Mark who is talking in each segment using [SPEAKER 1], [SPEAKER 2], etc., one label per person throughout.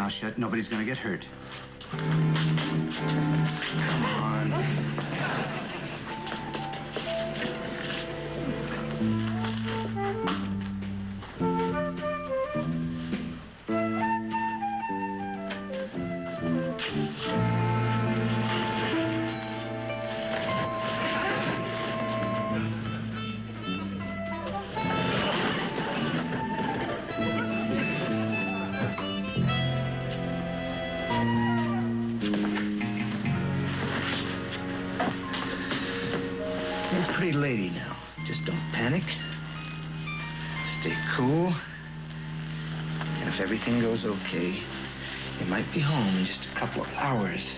[SPEAKER 1] mouth shut. Nobody's gonna get hurt. Come on. Pretty lady now. Just don't panic. Stay cool. And if everything goes okay, you might be home in just a couple of hours.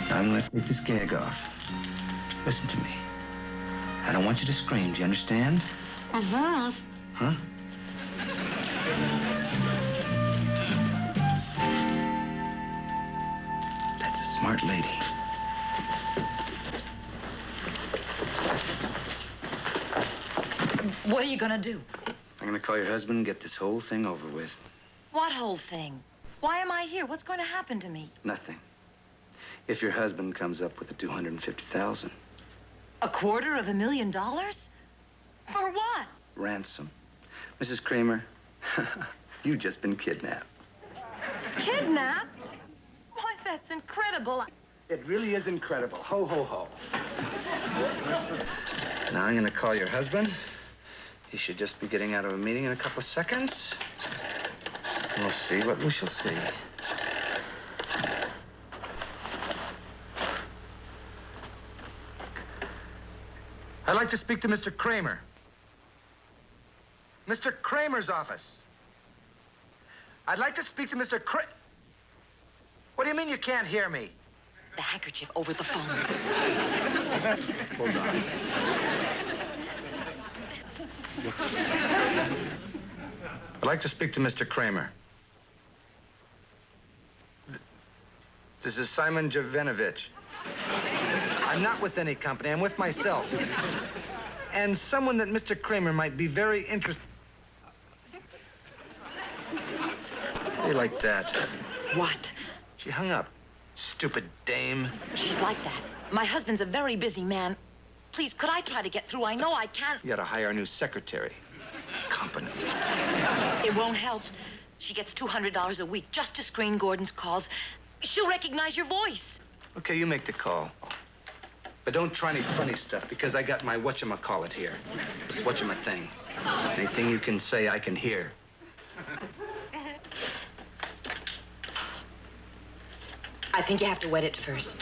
[SPEAKER 1] Now I'm gonna take this gag off. Listen to me. I don't want you to scream. Do you understand?
[SPEAKER 2] Uh-huh.
[SPEAKER 1] Huh? Smart lady.
[SPEAKER 2] What are you gonna do?
[SPEAKER 1] I'm gonna call your husband and get this whole thing over with.
[SPEAKER 2] What whole thing? Why am I here? What's going to happen to me?
[SPEAKER 1] Nothing. If your husband comes up with the $250,000.
[SPEAKER 2] $250,000? For what?
[SPEAKER 1] Ransom. Mrs. Kramer, you've just been kidnapped.
[SPEAKER 2] Kidnapped? Why, that's incredible.
[SPEAKER 1] It really is incredible. Ho, ho, ho. Now I'm gonna call your husband. He should just be getting out of a meeting in a couple of seconds. We'll see what we shall see.
[SPEAKER 3] I'd like to speak to Mr. Kramer. Mr. Kramer's office. I'd like to speak to Mr. Kramer. What do you mean you can't hear me?
[SPEAKER 2] The handkerchief over the phone.
[SPEAKER 1] Hold on.
[SPEAKER 3] I'd like to speak to Mr. Kramer. This is Simon Jovanovich. I'm not with any company. I'm with myself. And someone that Mr. Kramer might be very interested... How do you like that?
[SPEAKER 2] What?
[SPEAKER 3] She hung up. Stupid dame.
[SPEAKER 2] She's like that. My husband's a very busy man. Please, could I try to get through? I know I can't.
[SPEAKER 3] You gotta hire a new secretary. Competent.
[SPEAKER 2] It won't help. She gets $200 a week just to screen Gordon's calls. She'll recognize your voice.
[SPEAKER 3] Okay, you make the call. But don't try any funny stuff, because I got my whatchamacallit here. This whatchamathing. Anything you can say, I can hear.
[SPEAKER 2] I think you have to wet it first.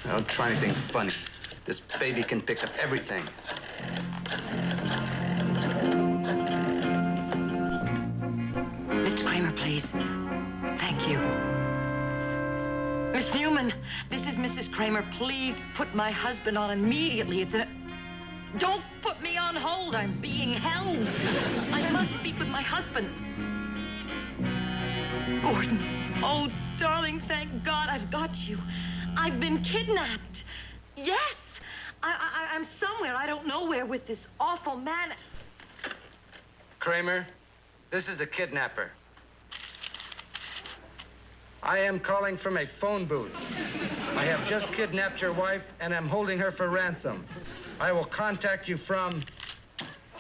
[SPEAKER 3] Don't try anything funny. This baby can pick up everything.
[SPEAKER 2] Mr. Kramer, please. Thank you. Miss Newman, this is Mrs. Kramer. Please put my husband on immediately. Don't put me on hold. I'm being held. I must speak with my husband. Gordon. Oh, darling, thank God I've got you. I've been kidnapped. Yes. I'm somewhere, I don't know where, with this awful man.
[SPEAKER 3] Kramer, this is a kidnapper. I am calling from a phone booth. I have just kidnapped your wife, and I'm holding her for ransom. I will contact you from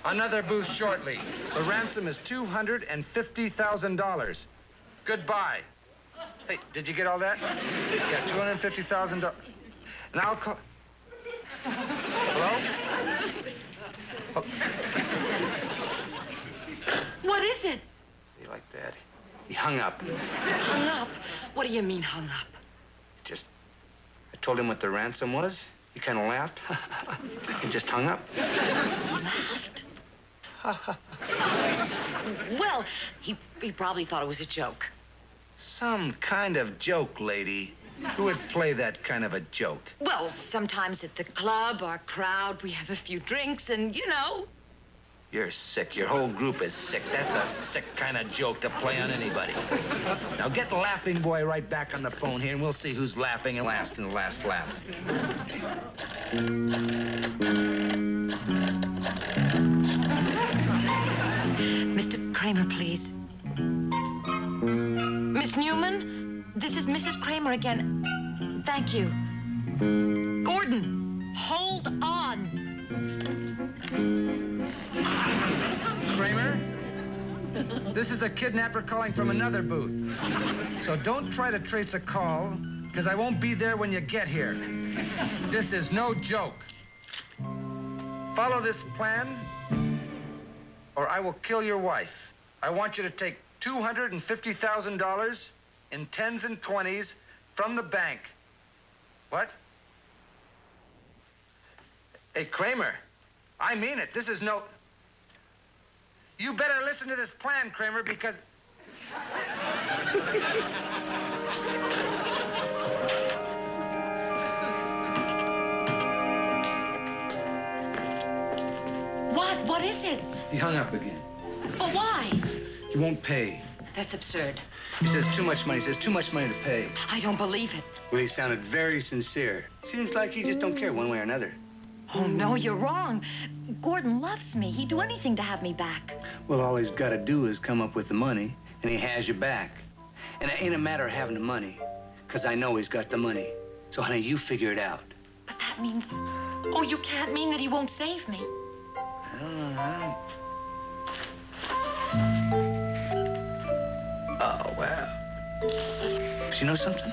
[SPEAKER 3] another booth shortly. The ransom is $250,000. Goodbye. Hey, did you get all that? Yeah, $250,000. And I'll call... Hello? Oh.
[SPEAKER 2] What is it?
[SPEAKER 3] You like that? He hung up.
[SPEAKER 2] Hung up? What do you mean, hung up?
[SPEAKER 3] Just... I told him what the ransom was. He kind of laughed. He just hung up.
[SPEAKER 2] He laughed? Well, he probably thought it was a joke.
[SPEAKER 3] Some kind of joke, lady. Who would play that kind of a joke?
[SPEAKER 2] Well, sometimes at the club, our crowd, we have a few drinks and, you know.
[SPEAKER 3] You're sick. Your whole group is sick. That's a sick kind of joke to play on anybody. Now get Laughing Boy right back on the phone here, and we'll see who's laughing and last in the last laugh.
[SPEAKER 2] Mr. Kramer, please. Miss Newman, this is Mrs. Kramer again. Thank you. Gordon, hold on.
[SPEAKER 3] Kramer, this is the kidnapper calling from another booth. So don't try to trace a call, because I won't be there when you get here. This is no joke. Follow this plan, or I will kill your wife. I want you to take $250,000 in 10s and 20s from the bank. What? Hey, Kramer, I mean it. This is no... You better listen to this plan, Kramer, because...
[SPEAKER 2] What? What is it?
[SPEAKER 3] He hung up again.
[SPEAKER 2] But why?
[SPEAKER 3] He won't pay.
[SPEAKER 2] That's absurd.
[SPEAKER 3] He says too much money. He says too much money to pay.
[SPEAKER 2] I don't believe it.
[SPEAKER 3] Well, he sounded very sincere. Seems like he just don't care one way or another.
[SPEAKER 2] Oh, no, you're wrong. Gordon loves me. He'd do anything to have me back.
[SPEAKER 3] Well, all he's got to do is come up with the money, and he has you back. And it ain't a matter of having the money, because I know he's got the money. So, honey, you figure it out.
[SPEAKER 2] But that means... Oh, you can't mean that he won't save me.
[SPEAKER 3] I don't know. Oh, well. But you know something?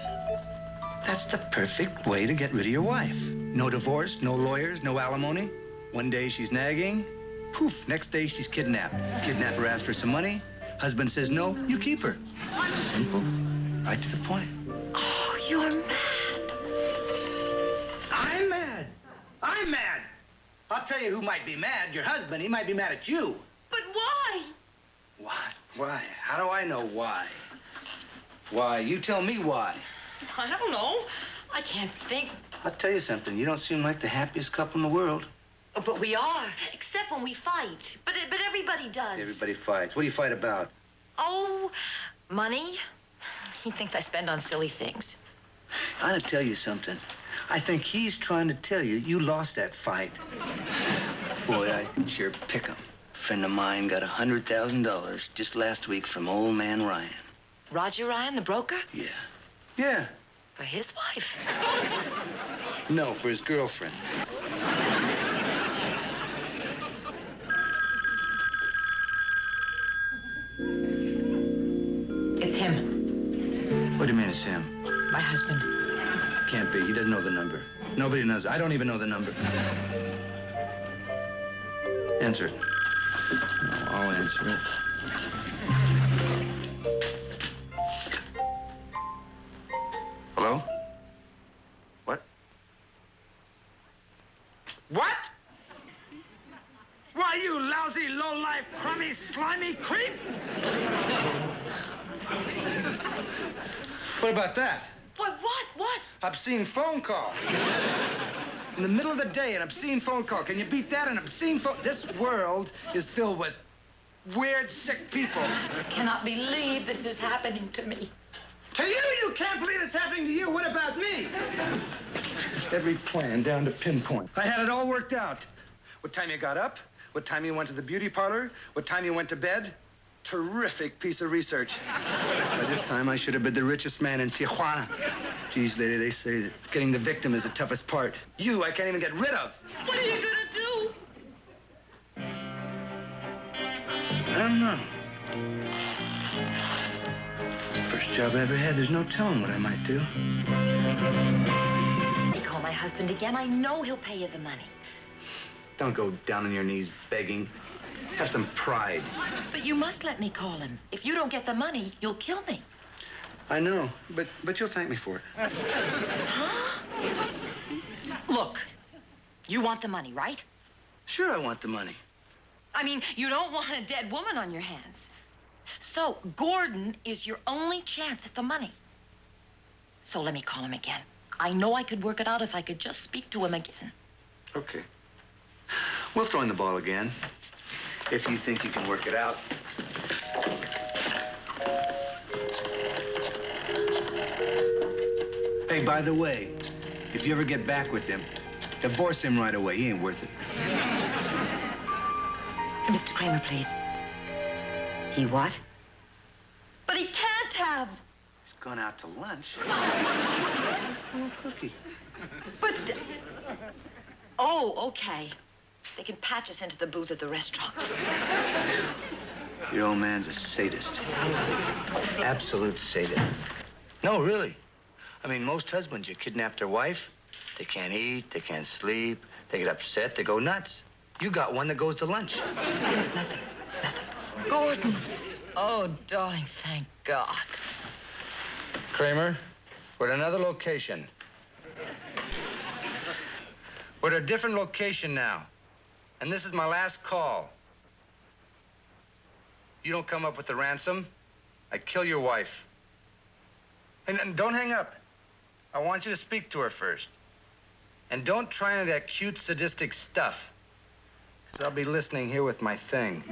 [SPEAKER 3] That's the perfect way to get rid of your wife. No divorce, no lawyers, no alimony. One day she's nagging. Poof, next day she's kidnapped. Kidnapper asks for some money. Husband says no, you keep her. Simple, right to the point.
[SPEAKER 2] Oh, you're mad.
[SPEAKER 3] I'm mad. I'm mad. I'll tell you who might be mad. Your husband, he might be mad at you.
[SPEAKER 2] But why?
[SPEAKER 3] What? Why? How do I know why? Why? You tell me why.
[SPEAKER 2] I don't know. I can't think.
[SPEAKER 3] I'll tell you something. You don't seem like the happiest couple in the world.
[SPEAKER 2] Oh, but we are, except when we fight. But everybody does.
[SPEAKER 3] Everybody fights. What do you fight about?
[SPEAKER 2] Oh, money. He thinks I spend on silly things.
[SPEAKER 3] I'm gonna tell you something. I think he's trying to tell you you lost that fight. Boy, I sure pick him. A friend of mine got $100,000 just last week from old man Ryan.
[SPEAKER 2] Roger Ryan, the broker?
[SPEAKER 3] Yeah. Yeah.
[SPEAKER 2] For his wife.
[SPEAKER 3] No, for his girlfriend.
[SPEAKER 2] It's him.
[SPEAKER 3] What do you mean it's him?
[SPEAKER 2] My husband.
[SPEAKER 3] Can't be. He doesn't know the number. Nobody knows. I don't even know the number. Answer it. No, I'll answer it. Hello? What? What? Why, you lousy, low-life, crummy, slimy creep! What about that?
[SPEAKER 2] What?
[SPEAKER 3] Obscene phone call. In the middle of the day, an obscene phone call. Can you beat that? An obscene phone... This world is filled with weird, sick people.
[SPEAKER 2] I cannot believe this is happening to me.
[SPEAKER 3] To you, you can't believe it's happening to you. What about me? Every plan down to pinpoint. I had it all worked out. What time you got up? What time you went to the beauty parlor? What time you went to bed? Terrific piece of research. By this time, I should have been the richest man in Tijuana. Geez, lady, they say that getting the victim is the toughest part. You, I can't even get rid of.
[SPEAKER 2] What are you gonna do?
[SPEAKER 3] I don't know. It's the first job I ever had. There's no telling what I might do.
[SPEAKER 2] I call my husband again. I know he'll pay you the money.
[SPEAKER 3] Don't go down on your knees begging. Have some pride.
[SPEAKER 2] But you must let me call him. If you don't get the money, you'll kill me.
[SPEAKER 3] I know, but you'll thank me for it.
[SPEAKER 2] Huh? Look, you want the money, right?
[SPEAKER 3] Sure, I want the money.
[SPEAKER 2] I mean, you don't want a dead woman on your hands. So, Gordon is your only chance at the money. So let me call him again. I know I could work it out if I could just speak to him again.
[SPEAKER 3] Okay. We'll throw in the ball again.
[SPEAKER 1] If you think you can work it out. Hey, by the way, if you ever get back with him, divorce him right away. He ain't worth it.
[SPEAKER 2] Mr. Kramer, please. He what? But he can't have.
[SPEAKER 1] He's gone out to lunch. A little cookie.
[SPEAKER 2] But... Oh, okay. They can patch us into the booth at the restaurant.
[SPEAKER 1] Your old man's a sadist. Absolute sadist. No, really. I mean, most husbands, you kidnap their wife, they can't eat, they can't sleep, they get upset, they go nuts. You got one that goes to lunch.
[SPEAKER 2] Nothing. Gordon. Oh, darling, thank God.
[SPEAKER 3] Kramer, we're at another location. We're at a different location now. And this is my last call. You don't come up with the ransom, I kill your wife. And don't hang up. I want you to speak to her first. And don't try any of that cute, sadistic stuff. Because I'll be listening here with my thing.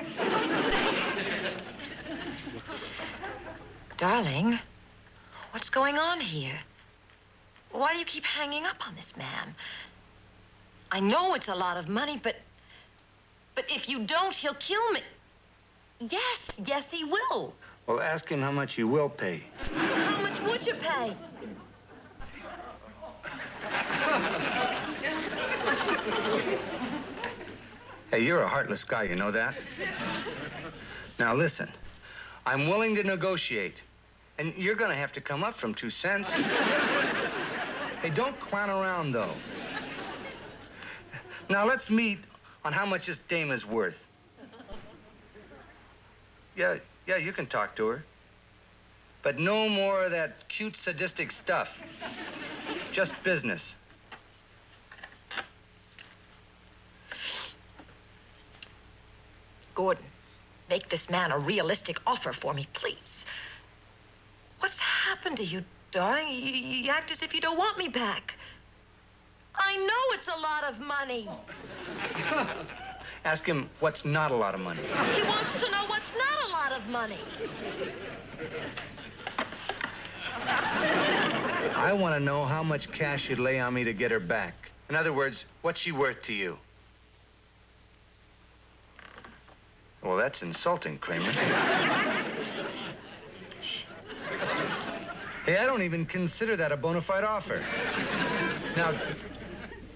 [SPEAKER 2] Darling, what's going on here? Why do you keep hanging up on this man? I know it's a lot of money, but if you don't, he'll kill me. Yes, he will.
[SPEAKER 3] Well, ask him how much he will pay.
[SPEAKER 2] How much would you pay?
[SPEAKER 3] Hey, you're a heartless guy, you know that? Now, listen. I'm willing to negotiate. And you're gonna have to come up from 2 cents. Hey, don't clown around, though. Now, let's meet on how much this dame is worth. Yeah, you can talk to her. But no more of that cute, sadistic stuff. Just business.
[SPEAKER 2] Gordon, make this man a realistic offer for me, please. What's happened to you, darling? You act as if you don't want me back. I know it's a lot of money.
[SPEAKER 3] Ask him what's not a lot of money.
[SPEAKER 2] He wants to know what's not a lot of money.
[SPEAKER 3] I want to know how much cash you'd lay on me to get her back. In other words, what's she worth to you? Well, that's insulting, Kramer. Shh. Hey, I don't even consider that a bona fide offer.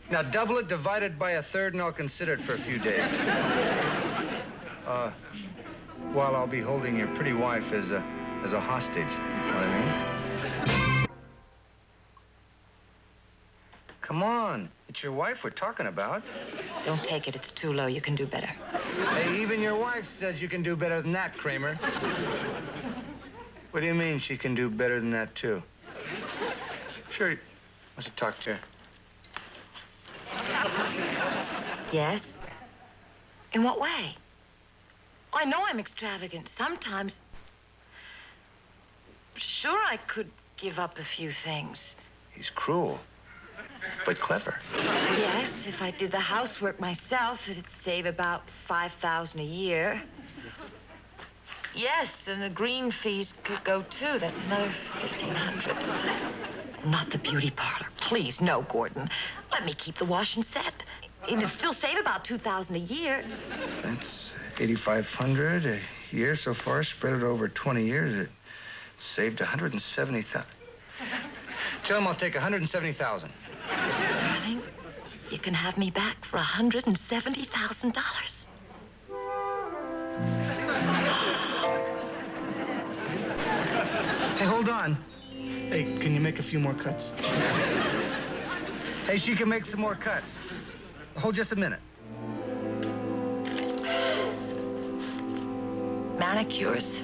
[SPEAKER 3] Now double it, divide it by 1/3, and I'll consider it for a few days. While I'll be holding your pretty wife as a hostage. You know what I mean? Come on. It's your wife we're talking about.
[SPEAKER 2] Don't take it. It's too low. You can do better.
[SPEAKER 3] Hey, even your wife says you can do better than that, Kramer. What do you mean she can do better than that, too? Sure. Wants to talk to her.
[SPEAKER 2] Yes? In what way? I know I'm extravagant. Sometimes. Sure, I could give up a few things.
[SPEAKER 3] He's cruel, but clever.
[SPEAKER 2] Yes, if I did the housework myself, it'd save about $5,000 a year. Yes, and the green fees could go too. That's another $1,500. Not the beauty parlor. Please, no, Gordon. Let me keep the wash and set. It'd still save about $2,000 a year.
[SPEAKER 3] That's $8,500 a year so far. Spread it over 20 years. It saved $170,000. Tell him I'll take $170,000.
[SPEAKER 2] Darling, you can have me back for $170,000.
[SPEAKER 3] Hey, hold on. Hey, can you make a few more cuts? Hey, she can make some more cuts. Hold just a minute.
[SPEAKER 2] Manicures.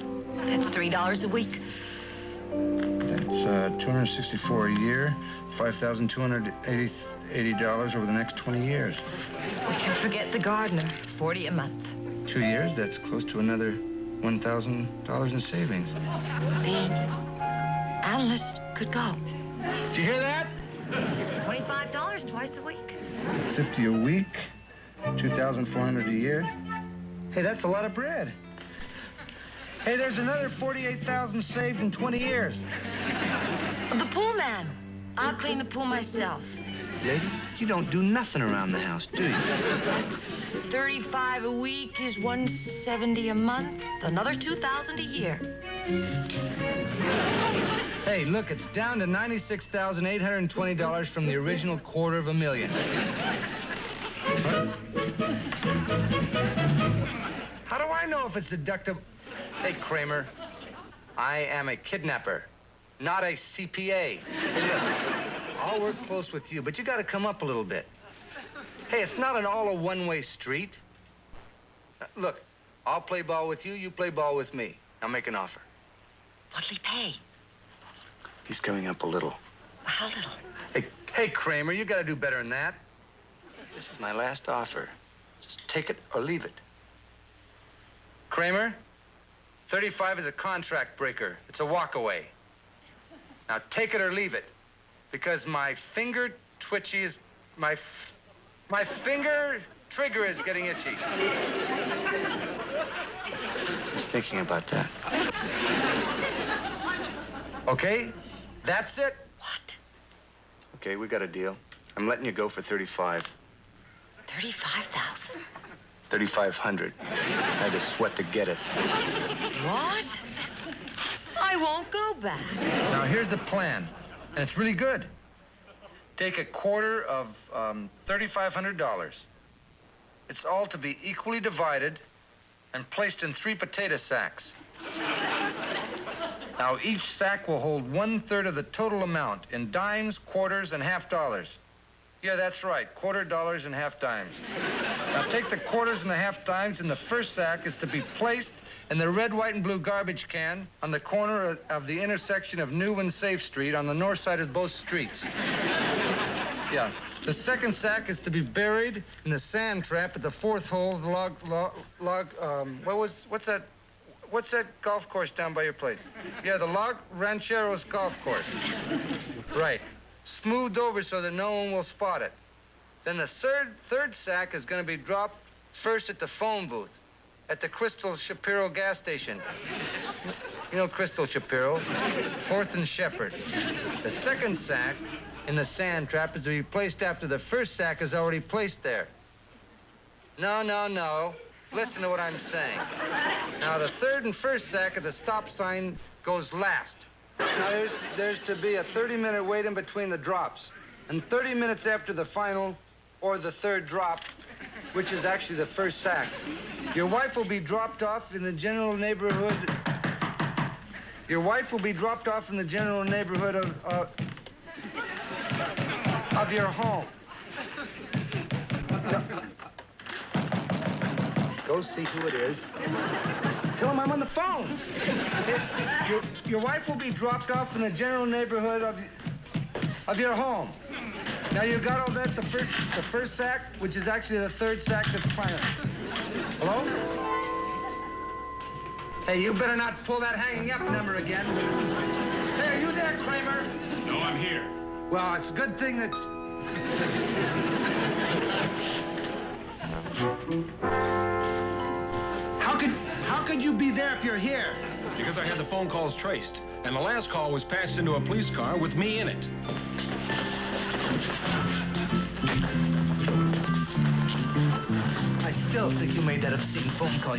[SPEAKER 2] That's $3 a week.
[SPEAKER 3] That's $264 a year, $5,280 over the next 20 years.
[SPEAKER 2] We can forget the gardener. $40 a month.
[SPEAKER 3] 2 years, that's close to another $1,000 in savings.
[SPEAKER 2] The analyst could go.
[SPEAKER 3] Did you hear that?
[SPEAKER 2] $25 twice a week.
[SPEAKER 3] 50 a week, $2,400 a year. Hey, that's a lot of bread. Hey, there's another $48,000 saved in 20 years.
[SPEAKER 2] The pool man. I'll clean the pool myself.
[SPEAKER 1] Lady, you don't do nothing around the house, do you?
[SPEAKER 2] That's $35 a week is $170 a month. Another $2,000 a year.
[SPEAKER 3] Hey, look, it's down to $96,820 from the original $250,000. How do I know if it's deductible? Hey, Kramer, I am a kidnapper, not a CPA. Hey, look, I'll work close with you, but you got to come up a little bit. Hey, it's not an all a one-way street. Look, I'll play ball with you, you play ball with me. I'll make an offer.
[SPEAKER 2] What'll he pay?
[SPEAKER 1] He's coming up a little.
[SPEAKER 2] How little?
[SPEAKER 3] Hey, Kramer, you got to do better than that. This is my last offer. Just take it or leave it. Kramer, 35 is a contract breaker. It's a walk-away. Now, take it or leave it, because my finger twitches, my finger trigger is getting itchy.
[SPEAKER 1] He's thinking about that.
[SPEAKER 3] Okay, that's it.
[SPEAKER 2] What?
[SPEAKER 1] Okay, we got a deal. I'm letting you go for 35.
[SPEAKER 2] 35,000?
[SPEAKER 1] 3,500. I had to sweat to get it.
[SPEAKER 2] What? I won't go back.
[SPEAKER 3] Now, here's the plan, and it's really good. Take a quarter of $3,500. It's all to be equally divided and placed in 3 potato sacks. Now, each sack will hold 1/3 of the total amount in dimes, quarters, and half dollars. Yeah, that's right, $quarter and half dimes. Now, take the quarters and the half dimes, and the first sack is to be placed in the red, white, and blue garbage can on the corner of the intersection of New and Safe Street on the north side of both streets. Yeah. The second sack is to be buried in the sand trap at the 4th hole of the what's that golf course down by your place? Yeah, the Log Rancheros golf course. Right. Smoothed over so that no one will spot it. Then the third sack is going to be dropped first at the phone booth at the Crystal Shapiro gas station. You know Crystal Shapiro, 4th and Shepherd. The second sack in the sand trap is to be placed after the first sack is already placed there. No. Listen to what I'm saying. Now, the third and first sack at the stop sign goes last. Now, there's to be a 30-minute wait in between the drops. And 30 minutes after the final or the third drop, which is actually the first sack, your wife will be dropped off in the general neighborhood. Your wife will be dropped off in the general neighborhood of your home. Go see who it is. Tell him I'm on the phone. Your wife will be dropped off in the general neighborhood of your home. Now, you got all that? The first sack, which is actually the third sack that's planted. Hello? Hey, you better not pull that hanging up number again. Hey, are you there, Kramer?
[SPEAKER 4] No, I'm here.
[SPEAKER 3] Well, it's a good thing that... How could you be there if you're here?
[SPEAKER 4] Because I had the phone calls traced, and the last call was patched into a police car with me in it.
[SPEAKER 3] I still think you made that obscene phone call.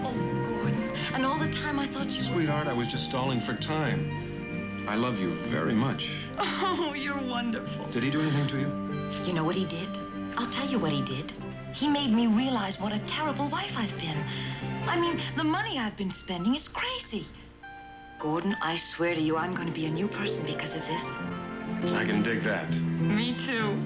[SPEAKER 2] Oh, Gordon. And all the time I thought you...
[SPEAKER 4] Sweetheart, I was just stalling for time. I love you very much.
[SPEAKER 2] Oh, you're wonderful.
[SPEAKER 4] Did he do anything to you?
[SPEAKER 2] You know what he did? I'll tell you what he did. He made me realize what a terrible wife I've been. I mean, the money I've been spending is crazy. Gordon, I swear to you, I'm going to be a new person because of this.
[SPEAKER 4] I can dig that.
[SPEAKER 2] Me too.